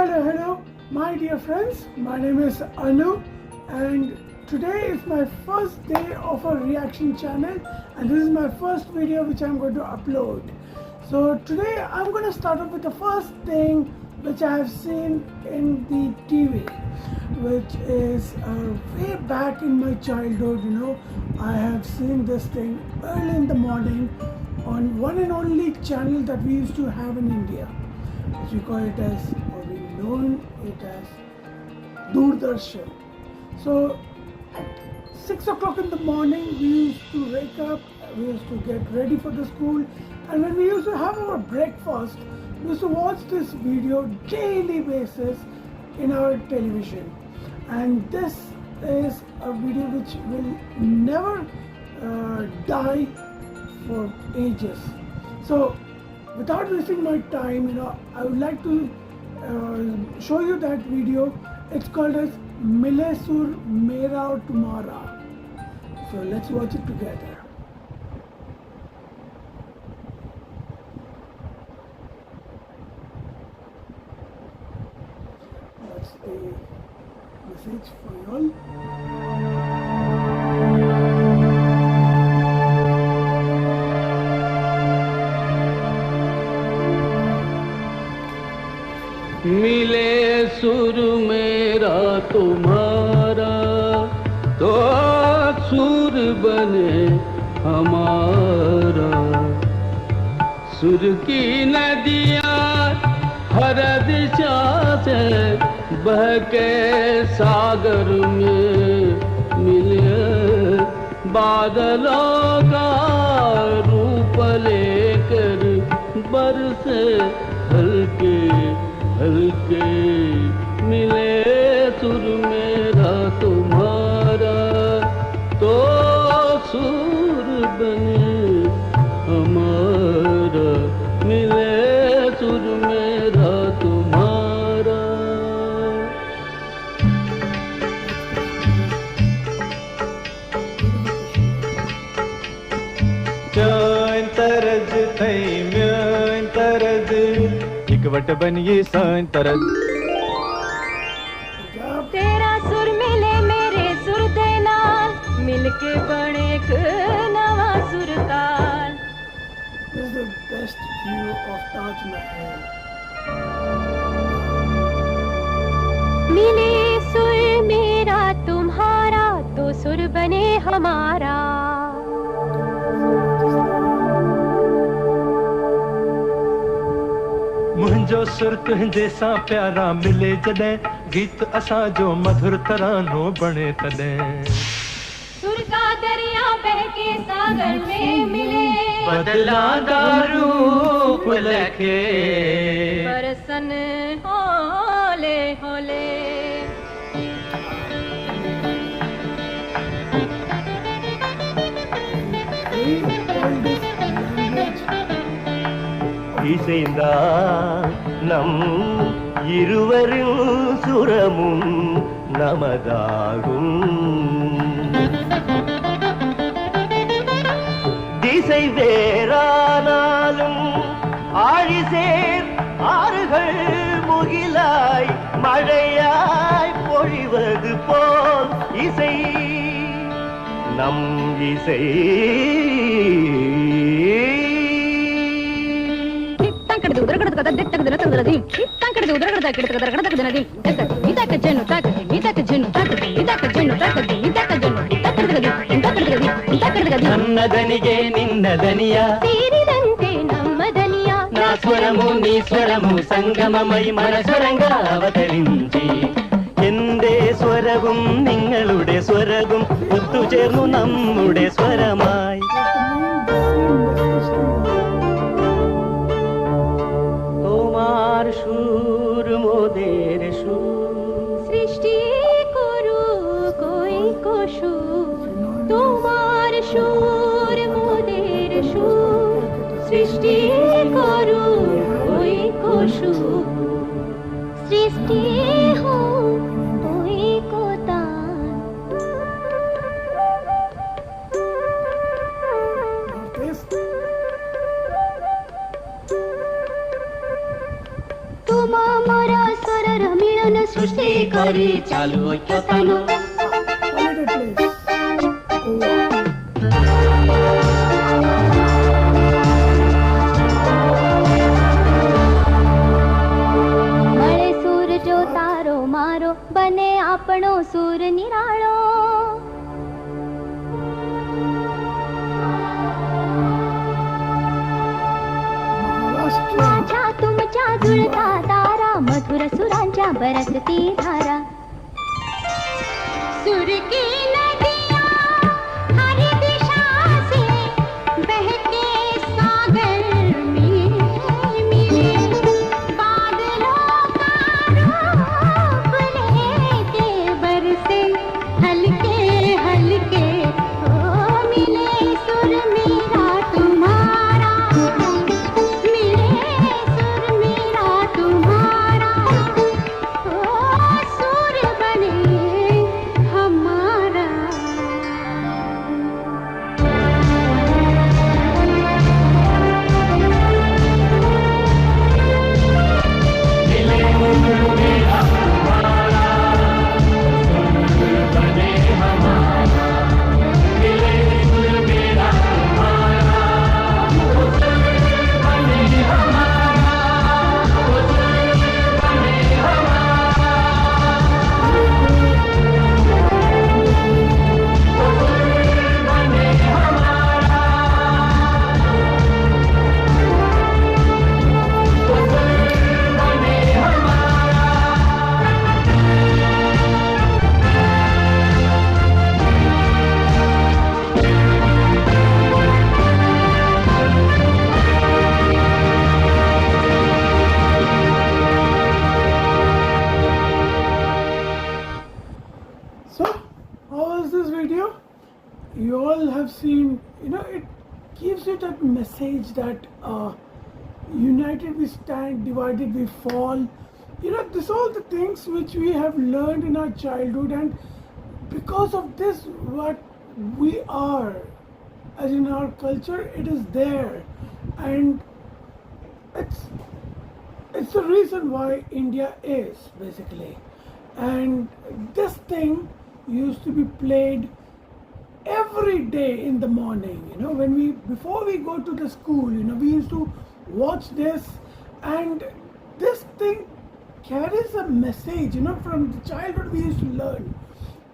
Hello, my dear friends. My name is Anu, and today is my first day of a reaction channel, and this is my first video which I'm going to upload. So today I'm going to start off with the first thing which I have seen in the TV, which is way back in my childhood. I have seen this thing early in the morning on one and only channel that we used to have in India, which we call it as, or we know it as Doordarshan. So at 6 o'clock in the morning we used to wake up, we used to get ready for the school, and when we used to have our breakfast, we used to watch this video daily basis in our television. And this is a video which will never die for ages. So without wasting my time, I would like to show you that video. It's called as Mile Sur Mera Tumhara. So let's watch it together. That's the message for you all. मिले सुर मेरा तुम्हारा तो सुर बने हमारा। सुर की नदियाँ हर दिशा से बहके सागर में मिले। बादलों का रूप लेकर बरसे हल्के हल्के। मिले सुर मेरा तुम्हारा तो सुर बने हमारा। मिले सुर मेरा तुम्हारा। Mjön तरज थई म्jöन तरज इकवट बनिए सान तरज। तेरा सुर मिले मेरे सुर दे नाल मिलके बने एक नवा सुर ताल। This is the best view of Taj Mahal. मिले सुर मेरा तुम्हारा तो सुर बने हमारा। मुंहिंजो सुर तुंहिंजे सां प्यारा मिले जॾहिं गीत असां जो मधुर तरानो बणे तॾहिं। सुर का दरिया बहके सागर में मिले बदला रूप लखे। बरसन होले होले। இசைந்தா நம் இருவரின் சுரமும் நமதாகும். திசை வேறானாலும் ஆழிசேர் ஆறுகள் முகிலாய் மழையாய் பொழிவது போல் இசை நம் இசை. నన్నదనిగే నిన్నదనియా తీరిదంతే నమ్మదనియా నా స్వరము నీ స్వరము సంగమమై మన స్వరంగా అవతరించి. എന്റെ സ്വരവും നിങ്ങളുടെ സ്വരവും ഒത്തുചേർന്നു നമ്മുടെ സ്വരമായി. তোমার সুর মোদের সুর সৃষ্টি করু কই কশু। তোমার সুর মোদের সুর সৃষ্টি করু কই কশু। সৃষ্টি হো ওই কোতান। तुम मोरा स्वरर सृष्टि करी चालू ऐक्य सानो Holiday place. Goa. મળે સૂર જો તારો મારો બને આપણો સૂર નિરાળો Maharashtra. माझ्या तुमच्या जुळता तारा मधुर सुरांच्या बरसती धारा सुर की नदियाँ हर दिशा से बहके सागर में मिले बादलों का रूप लेके बरसे हल्के हल्के ओ मिले सुर मेरा तुम्हारा मिले सुर मेरा तुम्हारा ओ सुर बने हमारा So, how was this video? You all have seen, it gives you that message that united we stand, divided we fall. This all the things which we have learned in our childhood, and because of this, what we are, as in our culture, it is there, and it's the reason why India is basically. And this thing used to be played every day in the morning, before we go to the school, we used to watch this, and this thing carries a message, from the childhood we used to learn,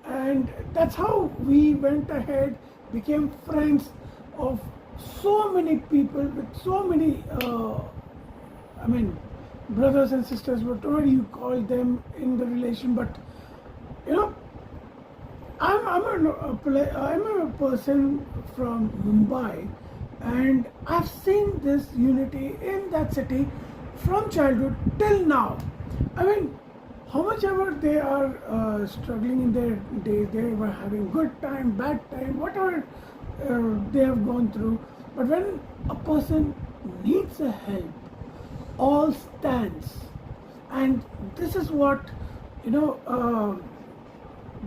and that's how we went ahead, became friends of so many people with so many brothers and sisters, whatever you call them in the relation. But I'm a person from Mumbai, and I've seen this unity in that city from childhood till now. How much ever they are struggling in their days, they were having good time, bad time, whatever they have gone through. But when a person needs a help, all stands, and this is what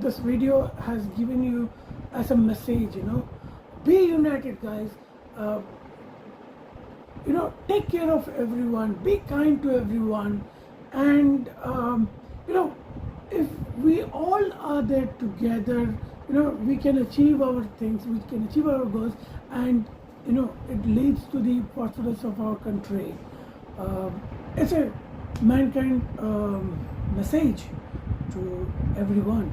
this video has given you as a message. Be united, guys. Take care of everyone, be kind to everyone, and if we all are there together, we can achieve our things, we can achieve our goals, and it leads to the prosperous of our country. It's a mankind message to everyone.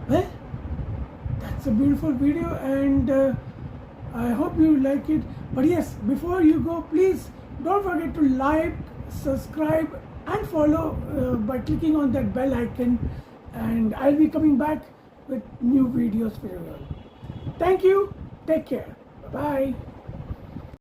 Well, that's a beautiful video, and I hope you like it. But yes, before you go, please don't forget to like, subscribe, and follow by clicking on that bell icon, and I'll be coming back with new videos for you all. Thank you. Take care. Bye.